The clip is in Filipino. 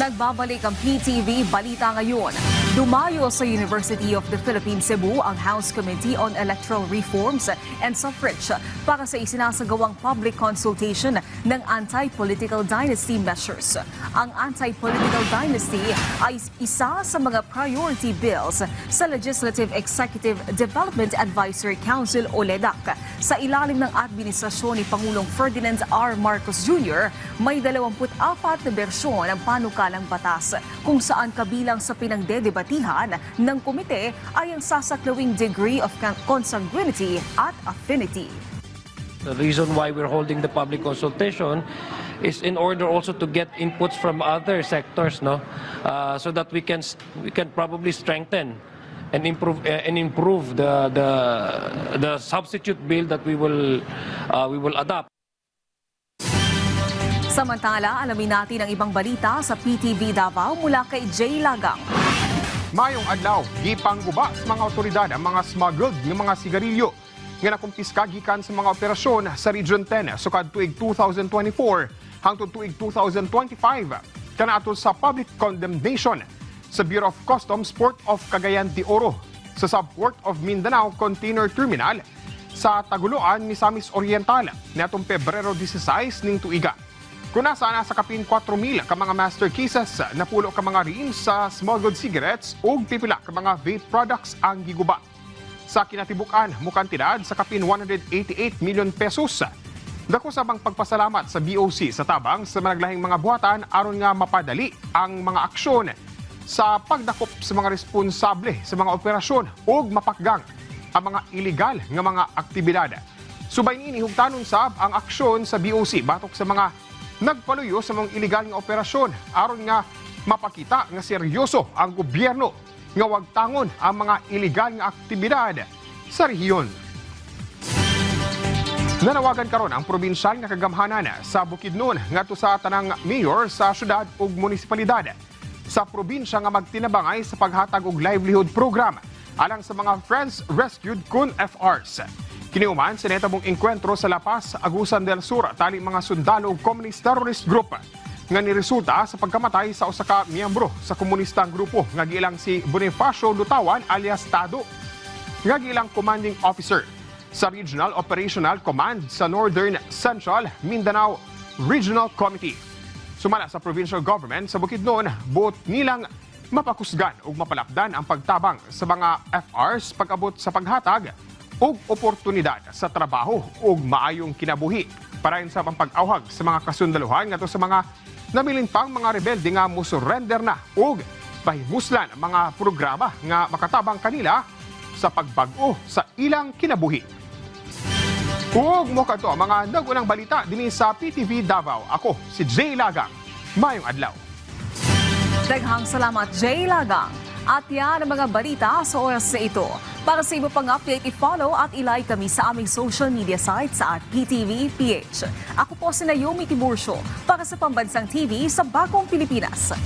Nagbabalik ang PTV Balita ngayon. Dumayo sa University of the Philippines Cebu ang House Committee on Electoral Reforms and Suffrage para sa isinasagawang public consultation ng anti-political dynasty measures. Ang anti-political dynasty ay isa sa mga priority bills sa Legislative Executive Development Advisory Council o LEDAC. Sa ilalim ng administrasyon ni Pangulong Ferdinand R. Marcos Jr., may 24 na bersyon ng panukalang batas kung saan kabilang sa pinagdedebatihan ng komite ay ang sasaklawing degree of consanguinity at affinity. The reason why we're holding the public consultation is in order also to get inputs from other sectors, so that we can probably strengthen and improve the substitute bill that we will adopt. Samantala, alamin natin ang ibang balita sa PTV Davao mula kay Jay Lagang. Mayong adlaw, gipangguba sa mga otoridad ang mga smuggled ng mga sigarilyo nga nakumpiska gikan sa mga operasyon sa Region 10 sukad tuig 2024 hangtod tuig 2025 kanato sa public condemnation sa Bureau of Customs Port of Cagayan de Oro sa Subport of Mindanao Container Terminal sa Taguluan, Misamis Oriental niadtong Pebrero 16 ning tuiga. Kuna sana sa kapin 4,000 ka mga master cases na pulo ka mga rin sa smuggled cigarettes ug pipila ka mga vape products ang giguba. Sa kinatibukan, mukantidad sa kapin 188 million pesos. Dako sabang pagpasalamat sa BOC sa tabang sa managlahing mga buhatan aron nga mapadali ang mga aksyon sa pagdakop sa mga responsable sa mga operasyon ug mapakgang ang mga illegal nga mga aktibidad. Subay niini hugtanon sab ang aksyon sa BOC batok sa mga nagpaluyo sa mga illegal nga operasyon aron nga mapakita nga seryoso ang gobyerno nga wag tangon ang mga illegal nga aktibidad sa rehiyon. Nanawagan karon ang probinsyal nga kagamhanan sa Bukidnon ngadto sa tanang mayor sa syudad ug munisipalidad sa probinsya nga magtinabangay sa paghatag og livelihood program alang sa mga Friends Rescued kun FRs. Kiniuman sa netabong engkwentro sa La Paz, Agusan del Sur, tali mga sundalo ug communist terrorist group nga niresulta sa pagkamatay sa usa ka miyembro sa komunistang grupo nga giilang si Bonifacio Lutawan alias Tado, nga giilang commanding officer sa Regional Operational Command sa Northern Central Mindanao Regional Committee. Sumala sa provincial government sa Bukidnon, buot nilang mapakusgan ug mapalapdan ang pagtabang sa mga FRs pag-abot sa paghatag ug oportunidad sa trabaho ug maayong kinabuhi para sa pag-awhag sa mga kasundaluhan ngadto sa mga nabilin pang mga rebelde nga mosurrender na ug pahimuslan ang mga programa nga makatabang kanila sa pagbag-o sa ilang kinabuhi. Ug mo kadto ang mga nagunang balita dinhi sa PTV Davao. Ako si Jay Lagang. Mayong adlaw. Daghang salamat, Jay Lagang. At yan ang mga balita sa oras sa ito. Para sa iba pang update, i-follow at i-like kami sa aming social media sites at PTV PH. Ako po si Naomi Tiburcio para sa Pambansang TV sa Bagong Pilipinas.